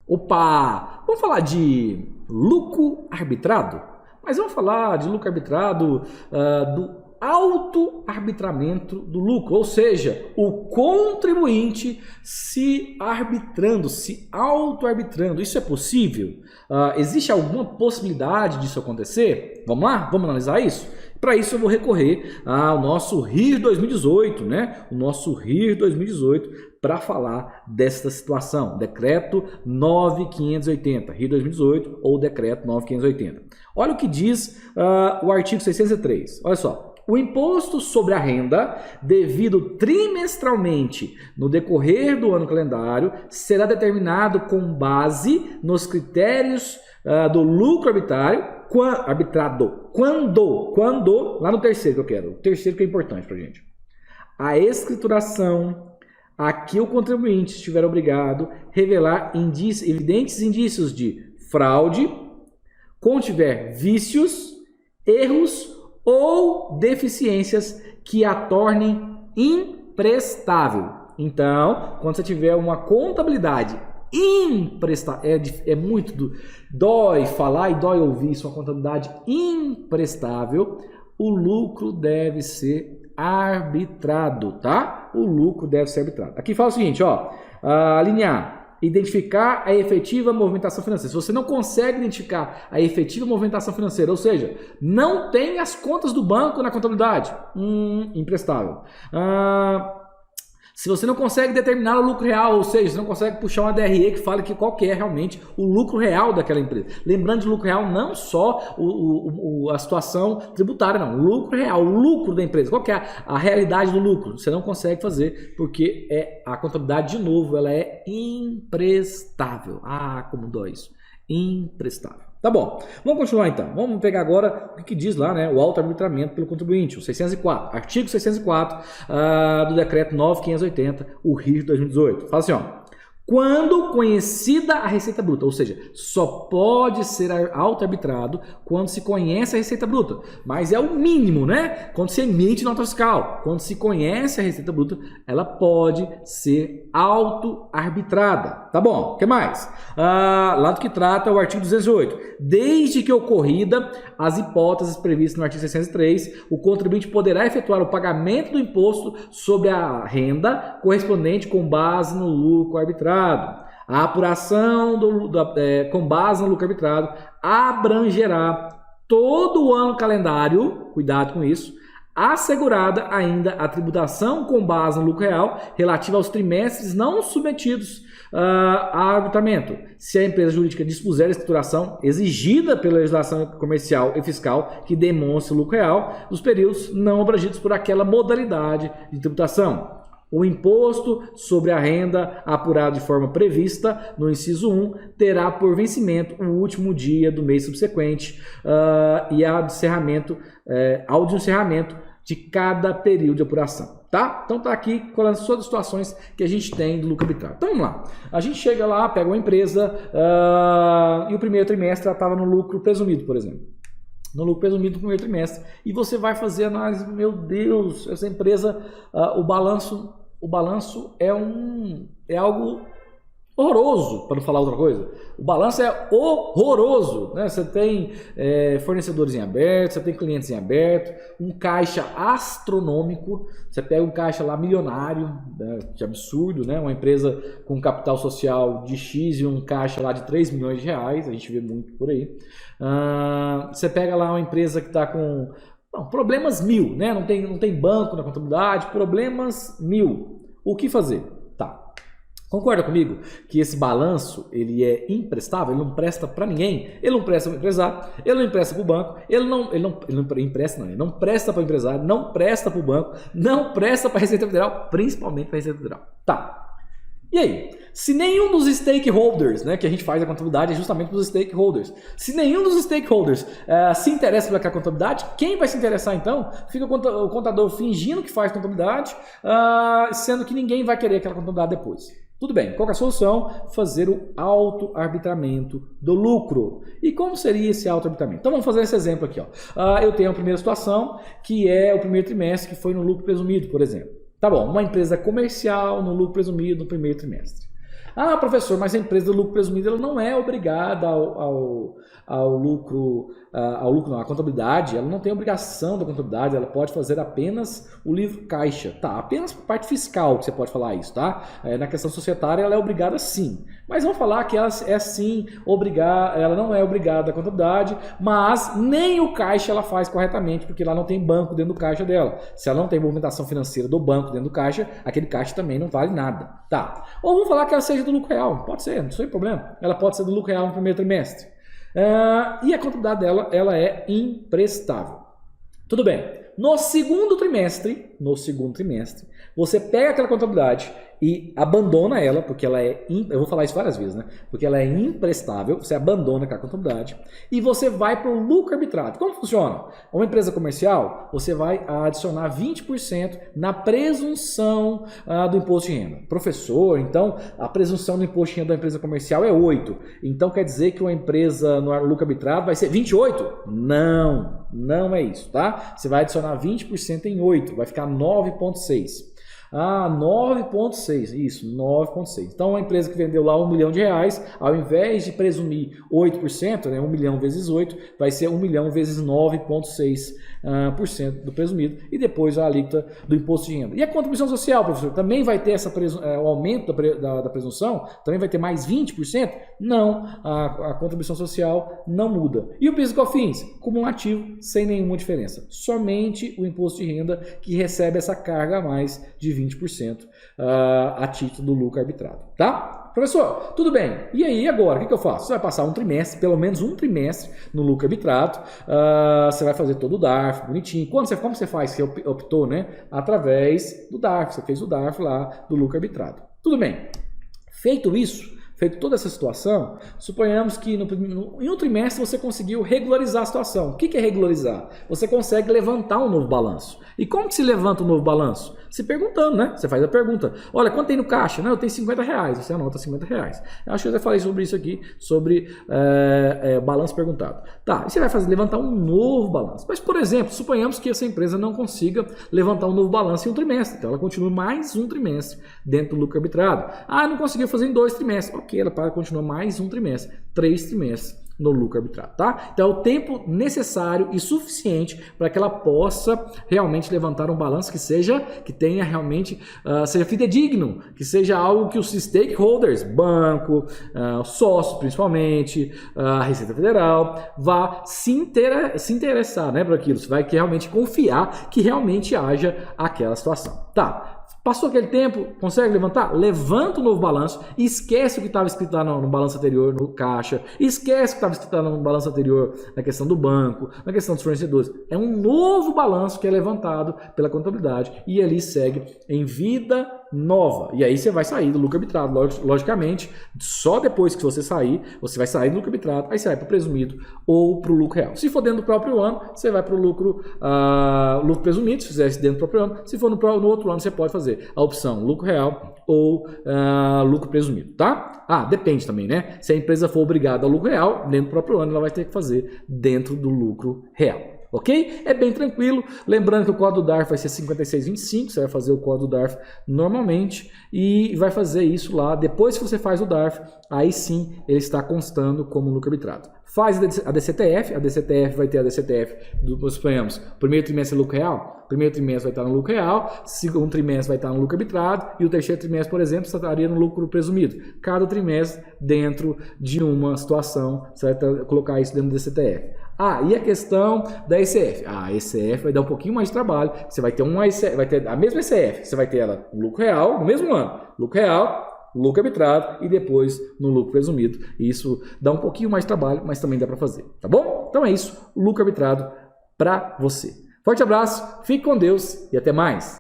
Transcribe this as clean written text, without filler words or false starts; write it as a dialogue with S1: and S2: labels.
S1: Opa! Vamos falar de lucro arbitrado? Mas vamos falar de lucro arbitrado do auto-arbitramento do lucro, ou seja, o contribuinte se arbitrando, se auto-arbitrando. Isso é possível? Existe alguma possibilidade disso acontecer? Vamos lá? Vamos analisar isso? Para isso eu vou recorrer ao nosso RIR 2018, né? O nosso RIR 2018 para falar desta situação. Decreto 9580, RIR 2018 ou Decreto 9580. Olha o que diz o artigo 603. Olha só. O imposto sobre a renda, devido trimestralmente no decorrer do ano calendário, será determinado com base nos critérios do lucro arbitrado. Quando, lá no terceiro que eu quero, o terceiro que é importante para a gente. A escrituração a que o contribuinte estiver obrigado a revelar evidentes indícios de fraude, contiver vícios, erros ou deficiências que a tornem imprestável. Então, quando você tiver uma contabilidade imprestável, é muito dói falar e dói ouvir isso, uma contabilidade imprestável, o lucro deve ser arbitrado, tá? O lucro deve ser arbitrado. Aqui fala o seguinte, ó, linha A. Identificar a efetiva movimentação financeira. Se você não consegue identificar a efetiva movimentação financeira, ou seja, não tem as contas do banco na contabilidade, imprestável. Se você não consegue determinar o lucro real, ou seja, você não consegue puxar uma DRE que fale qual que é realmente o lucro real daquela empresa. Lembrando de lucro real não só a situação tributária, não. O lucro real, o lucro da empresa. Qual que é a realidade do lucro? Você não consegue fazer porque a contabilidade, de novo, ela é imprestável. Como dói isso. Imprestável. Tá bom, vamos continuar então. Vamos pegar agora o que diz lá, né? O auto-arbitramento pelo contribuinte, o 604, artigo 604 do decreto 9580, o RIR 2018. Fala assim, ó. Quando conhecida a receita bruta, ou seja, só pode ser auto-arbitrado quando se conhece a receita bruta, mas é o mínimo, né? Quando se emite nota fiscal, quando se conhece a receita bruta, ela pode ser auto-arbitrada. Tá bom, o que mais? Lá do que trata o artigo 208. Desde que ocorrida as hipóteses previstas no artigo 603, o contribuinte poderá efetuar o pagamento do imposto sobre a renda correspondente com base no lucro arbitrado. A apuração com base no lucro arbitrado abrangerá todo o ano calendário, cuidado com isso, assegurada ainda a tributação com base no lucro real relativa aos trimestres não submetidos a arbitramento, se a empresa jurídica dispuser a escrituração exigida pela legislação comercial e fiscal que demonstre o lucro real dos períodos não abrangidos por aquela modalidade de tributação. O imposto sobre a renda apurado de forma prevista no inciso 1 terá por vencimento o último dia do mês subsequente e ao de encerramento de cada período de apuração. Tá? Então tá aqui com as suas situações que a gente tem do lucro arbitrário. Então vamos lá. A gente chega lá, pega uma empresa e o primeiro trimestre ela estava no lucro presumido, por exemplo. No lucro presumido do primeiro trimestre. E você vai fazer análise, meu Deus, essa empresa, o balanço é algo horroroso, para não falar outra coisa. O balanço é horroroso, né? Você tem fornecedores em aberto, você tem clientes em aberto, um caixa astronômico, você pega um caixa lá milionário, né? Que absurdo, né? Uma empresa com capital social de X e um caixa lá de 3 milhões de reais, a gente vê muito por aí. Você pega lá uma empresa que está com problemas 1000, né? Não tem banco na contabilidade, problemas 1000. O que fazer? Tá. Concorda comigo que esse balanço ele é imprestável, ele não presta para ninguém, ele não presta para o empresário, ele não empresta para o banco, ele não presta para o empresário, não presta para o banco, não presta para a Receita Federal, principalmente para a Receita Federal. Tá. E aí? Se nenhum dos stakeholders, né, que a gente faz a contabilidade é justamente para os stakeholders, se nenhum dos stakeholders se interessa por aquela contabilidade, quem vai se interessar então? Fica o contador fingindo que faz contabilidade, sendo que ninguém vai querer aquela contabilidade depois. Tudo bem, qual é a solução? Fazer o auto-arbitramento do lucro. E como seria esse auto-arbitramento? Então vamos fazer esse exemplo aqui. Eu tenho a primeira situação, que é o primeiro trimestre, que foi no lucro presumido, por exemplo. Tá bom, uma empresa comercial no lucro presumido no primeiro trimestre. Ah, professor, mas a empresa do lucro presumido ela não é obrigada ao lucro, não, a contabilidade, ela não tem obrigação da contabilidade, ela pode fazer apenas o livro caixa, tá? Apenas a parte fiscal que você pode falar isso, tá? Na questão societária ela é obrigada sim, mas vamos falar que ela é sim obrigada, ela não é obrigada à contabilidade, mas nem o caixa ela faz corretamente, porque lá não tem banco dentro do caixa dela. Se ela não tem movimentação financeira do banco dentro do caixa, aquele caixa também não vale nada, tá? Ou vamos falar que ela seja do lucro real, pode ser, não tem problema, ela pode ser do lucro real no primeiro trimestre. E a contabilidade dela, ela é imprestável. Tudo bem. No segundo trimestre, você pega aquela contabilidade e abandona ela, porque ela é, eu vou falar isso várias vezes, né? Porque ela é imprestável, você abandona aquela contabilidade e você vai para o lucro arbitrado. Como funciona? Uma empresa comercial, você vai adicionar 20% na presunção do imposto de renda. Professor, então a presunção do imposto de renda da empresa comercial é 8. Então quer dizer que uma empresa no lucro arbitrado vai ser 28? Não, não é isso, tá? Você vai adicionar 20% em 8, vai ficar 9,6. 9,6, isso, 9,6. Então, uma empresa que vendeu lá R$1 milhão, ao invés de presumir 8%, né, 1 milhão vezes 8, vai ser 1 milhão vezes 9,6% do presumido, e depois a alíquota do imposto de renda. E a contribuição social, professor, também vai ter o aumento da presunção? Também vai ter mais 20%? Não, a contribuição social não muda. E o PIS e COFINS? Cumulativo, sem nenhuma diferença. Somente o imposto de renda que recebe essa carga a mais de 20% a título do lucro arbitrado, tá? Professor, tudo bem. E aí agora, o que eu faço? Você vai passar um trimestre, pelo menos um trimestre no lucro arbitrado, você vai fazer todo o DARF, bonitinho. Como você faz? Você optou, né? Através do DARF, você fez o DARF lá do lucro arbitrado. Tudo bem. Feito isso, feito toda essa situação, suponhamos que em um trimestre você conseguiu regularizar a situação. O que é regularizar? Você consegue levantar um novo balanço. E como que se levanta um novo balanço? Se perguntando, né? Você faz a pergunta. Olha, quanto tem no caixa? Não, eu tenho R$50. Você anota R$50. Eu acho que eu já falei sobre isso aqui, sobre balanço perguntado. Tá, e você vai levantar um novo balanço. Mas, por exemplo, suponhamos que essa empresa não consiga levantar um novo balanço em um trimestre. Então, ela continua mais um trimestre dentro do lucro arbitrado. Não conseguiu fazer em 2 trimestres. Ok, ela continua mais um trimestre, 3 trimestres no lucro arbitrado, tá? Então é o tempo necessário e suficiente para que ela possa realmente levantar um balanço que tenha realmente, seja fidedigno, que seja algo que os stakeholders, banco, sócios principalmente, a Receita Federal, vá se interessar, né, por aquilo. Você vai realmente confiar que realmente haja aquela situação, tá? Passou aquele tempo, consegue levantar? Levanta o novo balanço e esquece o que estava escrito lá no balanço anterior, no caixa. Esquece o que estava escrito lá no balanço anterior, na questão do banco, na questão dos fornecedores. É um novo balanço que é levantado pela contabilidade e ali segue em vida nova. E aí você vai sair do lucro arbitrado, logicamente, só depois que você sair, você vai sair do lucro arbitrado, aí você vai para o presumido ou para o lucro real. Se for dentro do próprio ano, você vai para o lucro presumido, se fizer dentro do próprio ano. Se for no outro ano, você pode fazer a opção lucro real ou lucro presumido, tá? Depende também, né? Se a empresa for obrigada ao lucro real, dentro do próprio ano, ela vai ter que fazer dentro do lucro real. Ok? É bem tranquilo. Lembrando que o código do DARF vai ser 5625, você vai fazer o código do DARF normalmente e vai fazer isso lá. Depois que você faz o DARF, aí sim ele está constando como lucro arbitrado. Faz a DCTF vai ter a DCTF, suponhamos, primeiro trimestre é lucro real, primeiro trimestre vai estar no lucro real, segundo trimestre vai estar no lucro arbitrado e o terceiro trimestre, por exemplo, estaria no lucro presumido. Cada trimestre dentro de uma situação, você vai colocar isso dentro do DCTF. E a questão da ECF? A ECF vai dar um pouquinho mais de trabalho. Você vai ter vai ter a mesma ECF, você vai ter ela no lucro real no mesmo ano. Lucro real, lucro arbitrado e depois no lucro presumido. Isso dá um pouquinho mais de trabalho, mas também dá para fazer, tá bom? Então é isso, lucro arbitrado para você. Forte abraço, fique com Deus e até mais.